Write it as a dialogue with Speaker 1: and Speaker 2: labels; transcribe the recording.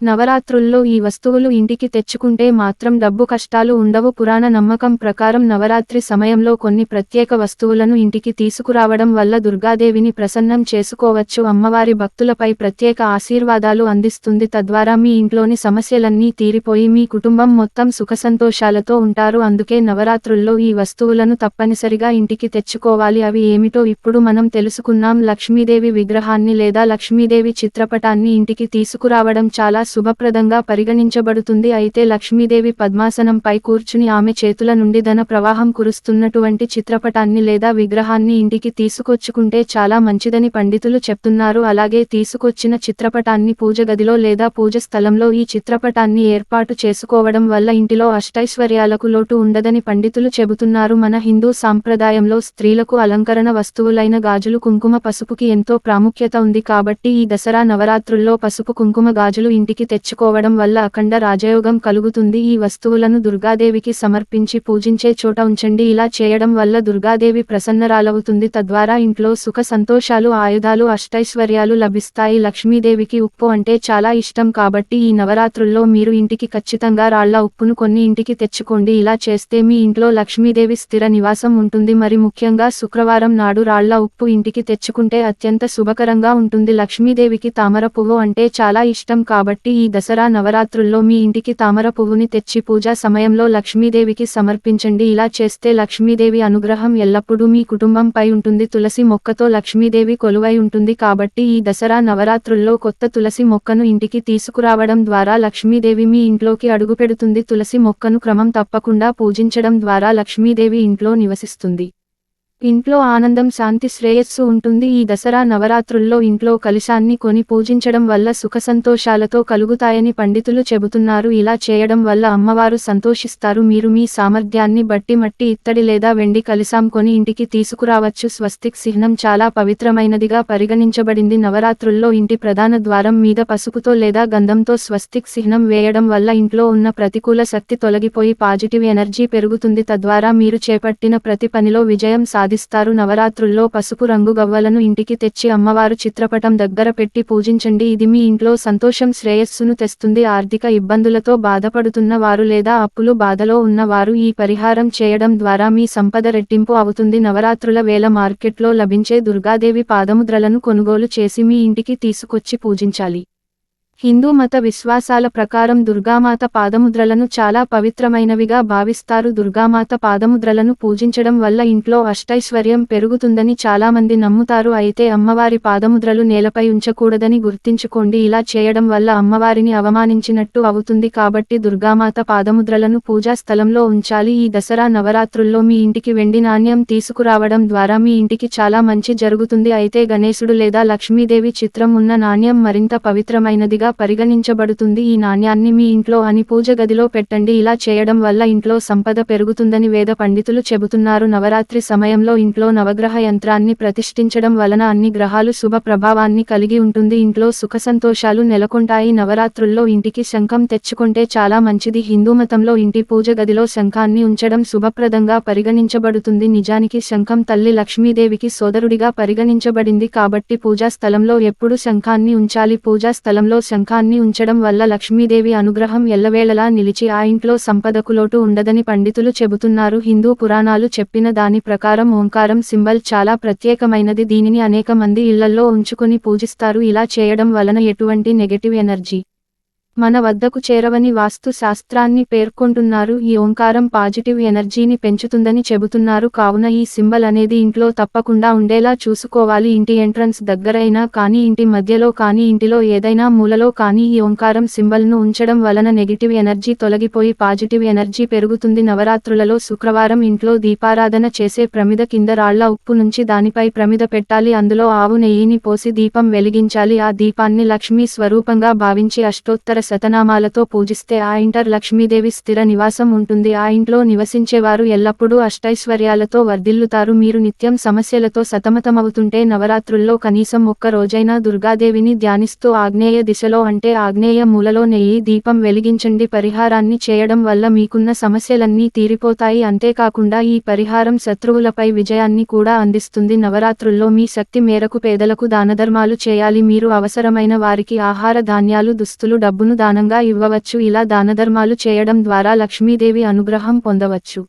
Speaker 1: నవరాత్రుల్లో ఈ వస్తువులు ఇంటికి తెచ్చుకుంటే మాత్రం డబ్బు కష్టాలు ఉండవు. పురాణ నమ్మకం ప్రకారం నవరాత్రి సమయంలో కొన్ని ప్రత్యేక వస్తువులను ఇంటికి తీసుకురావడం వల్ల దుర్గాదేవిని ప్రసన్నం చేసుకోవచ్చు. అమ్మవారి భక్తులపై ప్రత్యేక ఆశీర్వాదాలు అందిస్తుంది. తద్వారా మీ ఇంట్లోని సమస్యలన్నీ తీరిపోయి మీ కుటుంబం మొత్తం సుఖసంతోషాలతో ఉంటారు. అందుకే నవరాత్రుల్లో ఈ వస్తువులను తప్పనిసరిగా ఇంటికి తెచ్చుకోవాలి. అవి ఏమిటో ఇప్పుడు మనం తెలుసుకున్నాం. లక్ష్మీదేవి విగ్రహాన్ని లేదా లక్ష్మీదేవి చిత్రపటాన్ని ఇంటికి తీసుకురావడం చాలా శుభప్రదంగా పరిగణించబడుతుంది. అయితే లక్ష్మీదేవి పద్మాసనంపై కూర్చుని ఆమె చేతుల నుండి ధన ప్రవాహం కురుస్తున్నటువంటి చిత్రపటాన్ని లేదా విగ్రహాన్ని ఇంటికి తీసుకొచ్చుకుంటే చాలా మంచిదని పండితులు చెప్తున్నారు. అలాగే తీసుకొచ్చిన చిత్రపటాన్ని పూజ గదిలో లేదా పూజ స్థలంలో ఈ చిత్రపటాన్ని ఏర్పాటు చేసుకోవడం వల్ల ఇంటిలో అష్టైశ్వర్యాలకు లోటు ఉండదని పండితులు చెబుతున్నారు. మన హిందూ సాంప్రదాయంలో స్త్రీలకు అలంకరణ వస్తువులైన గాజులు, కుంకుమ, పసుపుకి ఎంతో ప్రాముఖ్యత ఉంది. కాబట్టి ఈ దసరా నవరాత్రుల్లో పసుపు, కుంకుమ, గాజులు ఇంటికి తెచ్చుకోవడం వల్ల అఖండ రాజయోగం కలుగుతుంది. ఈ వస్తువులను దుర్గాదేవికి సమర్పించి పూజించే చోట ఉంచండి. ఇలా చేయడం వల్ల దుర్గాదేవి ప్రసన్నరాలవుతుంది. తద్వారా ఇంట్లో సుఖ సంతోషాలు, ఆయుధాలు, అష్టైశ్వర్యాలు లభిస్తాయి. లక్ష్మీదేవికి ఉప్పు అంటే చాలా ఇష్టం కాబట్టి ఈ నవరాత్రుల్లో మీరు ఇంటికి ఖచ్చితంగా రాళ్ల ఉప్పును కొన్ని ఇంటికి తెచ్చుకోండి. ఇలా చేస్తే మీ ఇంట్లో లక్ష్మీదేవి స్థిర నివాసం ఉంటుంది. మరి ముఖ్యంగా శుక్రవారం నాడు రాళ్ల ఉప్పు ఇంటికి తెచ్చుకుంటే అత్యంత శుభకరంగా ఉంటుంది. లక్ష్మీదేవికి తామర పువ్వు అంటే చాలా ఇష్టం కాబట్టి ఈ దసరా నవరాత్రుల్లో మీ ఇంటికి తామర పువ్వుని తెచ్చి పూజా సమయంలో లక్ష్మీదేవికి సమర్పించండి. ఇలా చేస్తే లక్ష్మీదేవి అనుగ్రహం ఎల్లప్పుడూ మీ కుటుంబంపై ఉంటుంది. తులసి మొక్కతో లక్ష్మీదేవి కొలువై ఉంటుంది కాబట్టి ఈ దసరా నవరాత్రుల్లో కొత్త తులసి మొక్కను ఇంటికి తీసుకురావడం ద్వారా లక్ష్మీదేవి మీ ఇంట్లోకి అడుగుపెడుతుంది. తులసి మొక్కను క్రమం తప్పకుండా పూజించడం ద్వారా లక్ష్మీదేవి ఇంట్లో నివసిస్తుంది. ఇంట్లో ఆనందం, శాంతి, శ్రేయస్సు ఉంటుంది. ఈ దసరా నవరాత్రుల్లో ఇంట్లో కలశాన్ని కొని పూజించడం వల్ల సుఖ సంతోషాలతో కలుగుతాయని పండితులు చెబుతున్నారు. ఇలా చేయడం వల్ల అమ్మవారు సంతోషిస్తారు. మీరు మీ సామర్థ్యాన్ని బట్టి మట్టి, ఇత్తడి లేదా వెండి కలశం కొని ఇంటికి తీసుకురావచ్చు. స్వస్తిక్ చిహ్నం చాలా పవిత్రమైనదిగా పరిగణించబడింది. నవరాత్రుల్లో ఇంటి ప్రధాన ద్వారం మీద పసుపుతో లేదా గంధంతో స్వస్తిక్ చిహ్నం వేయడం వల్ల ఇంట్లో ఉన్న ప్రతికూల శక్తి తొలగిపోయి పాజిటివ్ ఎనర్జీ పెరుగుతుంది. తద్వారా మీరు చేపట్టిన ప్రతి పనిలో విజయం సాధిస్తారు. నవరాత్రుల్లో పసుపు రంగు గవ్వలను ఇంటికి తెచ్చి అమ్మవారు చిత్రపటం దగ్గర పెట్టి పూజించండి. ఇది మీ ఇంట్లో సంతోషం, శ్రేయస్సును తెస్తుంది. ఆర్థిక ఇబ్బందులతో బాధపడుతున్న వారు లేదా అప్పులు బాధలో ఉన్న వారు ఈ పరిహారం చేయడం ద్వారా మీ సంపద రెట్టింపు అవుతుంది. నవరాత్రుల వేళ మార్కెట్లో లభించే దుర్గాదేవి పాదముద్రలను కొనుగోలు చేసి మీ ఇంటికి తీసుకొచ్చి పూజించాలి. హిందూ మత విశ్వాసాల ప్రకారం దుర్గామాత పాదముద్రలను చాలా పవిత్రమైనవిగా భావిస్తారు. దుర్గామాత పాదముద్రలను పూజించడం వల్ల ఇంట్లో అష్టైశ్వర్యం పెరుగుతుందని చాలామంది నమ్ముతారు. అయితే అమ్మవారి పాదముద్రలు నేలపై ఉంచకూడదని గుర్తుంచుకోండి. ఇలా చేయడం వల్ల అమ్మవారిని అవమానించినట్టు అవుతుంది. కాబట్టి దుర్గామాత పాదముద్రలను పూజా స్థలంలో ఉంచాలి. ఈ దసరా నవరాత్రుల్లో మీ ఇంటికి వెండి నాణ్యం తీసుకురావడం ద్వారా మీ ఇంటికి చాలా మంచి జరుగుతుంది. అయితే గణేశుడు లేదా లక్ష్మీదేవి చిత్రం ఉన్న నాణ్యం మరింత పవిత్రమైనదిగా పరిగణించబడుతుంది. ఈ నాణ్యాన్ని మీ ఇంట్లో అని పూజ గదిలో పెట్టండి. ఇలా చేయడం వల్ల ఇంట్లో సంపద పెరుగుతుందని వేద పండితులు చెబుతున్నారు. నవరాత్రి సమయంలో ఇంట్లో నవగ్రహ యంత్రాన్ని ప్రతిష్ఠించడం వలన అన్ని గ్రహాలు శుభ ప్రభావాన్ని కలిగి ఉంటుంది. ఇంట్లో సుఖ సంతోషాలు నెలకొంటాయి. నవరాత్రుల్లో ఇంటికి శంఖం తెచ్చుకుంటే చాలా మంచిది. హిందూ మతంలో ఇంటి పూజ గదిలో శంఖాన్ని ఉంచడం శుభప్రదంగా పరిగణించబడుతుంది. నిజానికి శంఖం తల్లి లక్ష్మీదేవికి సోదరుడిగా పరిగణించబడింది కాబట్టి పూజా స్థలంలో ఎప్పుడు శంఖాన్ని ఉంచాలి. పూజా స్థలంలో శంఖాన్ని ఉంచడం వల్ల లక్ష్మీదేవి అనుగ్రహం ఎల్లవేళలా నిలిచి ఆ ఇంట్లో సంపదకు లోటు ఉండదని పండితులు చెబుతున్నారు. హిందూ పురాణాలు చెప్పిన దాని ప్రకారం ఓంకారం సింబల్ చాలా ప్రత్యేకమైనది. దీనిని అనేక మంది ఇళ్లల్లో ఉంచుకొని పూజిస్తారు. ఇలా చేయడం వలన ఎటువంటి నెగటివ్ ఎనర్జీ మన వద్దకు చేరవని వాస్తు శాస్త్రాన్ని పేర్కొంటున్నారు. ఈ ఓంకారం పాజిటివ్ ఎనర్జీని పెంచుతుందని చెబుతున్నారు. కావున ఈ సింబల్ అనేది ఇంట్లో తప్పకుండా ఉండేలా చూసుకోవాలి. ఇంటి ఎంట్రన్స్ దగ్గరైనా కానీ, ఇంటి మధ్యలో కానీ, ఇంటిలో ఏదైనా మూలలో కానీ ఈ ఓంకారం సింబల్ను ఉంచడం వలన నెగిటివ్ ఎనర్జీ తొలగిపోయి పాజిటివ్ ఎనర్జీ పెరుగుతుంది. నవరాత్రులలో శుక్రవారం ఇంట్లో దీపారాధన చేసే ప్రమిద కింద రాళ్ల ఉప్పు నుంచి దానిపై ప్రమిద పెట్టాలి. అందులో ఆవు నెయ్యిని పోసి దీపం వెలిగించాలి. ఆ దీపాన్ని లక్ష్మీ స్వరూపంగా భావించి అష్టోత్తర శతనామాలతో పూజిస్తే ఆ ఇంటర్ లక్ష్మీదేవి స్థిర నివాసం ఉంటుంది. ఆ ఇంట్లో నివసించేవారు ఎల్లప్పుడూ అష్టైశ్వర్యాలతో వర్ధిల్లుతారు. మీరు నిత్యం సమస్యలతో సతమతమవుతుంటే నవరాత్రుల్లో కనీసం ఒక్క రోజైనా దుర్గాదేవిని ధ్యానిస్తూ ఆగ్నేయ దిశలో అంటే ఆగ్నేయ మూలలో నెయ్యి దీపం వెలిగించండి. పరిహారాన్ని చేయడం వల్ల మీకున్న సమస్యలన్నీ తీరిపోతాయి. అంతేకాకుండా ఈ పరిహారం శత్రువులపై విజయాన్ని కూడా అందిస్తుంది. నవరాత్రుల్లో మీ శక్తి మేరకు పేదలకు దానధర్మాలు చేయాలి. మీరు అవసరమైన వారికి ఆహార ధాన్యాలు, దుస్తులు, డబ్బును దానంగా ఇవ్వవచ్చు. ఇలా దానధర్మాలు చేయడం ద్వారా లక్ష్మీదేవి అనుగ్రహం పొందవచ్చు.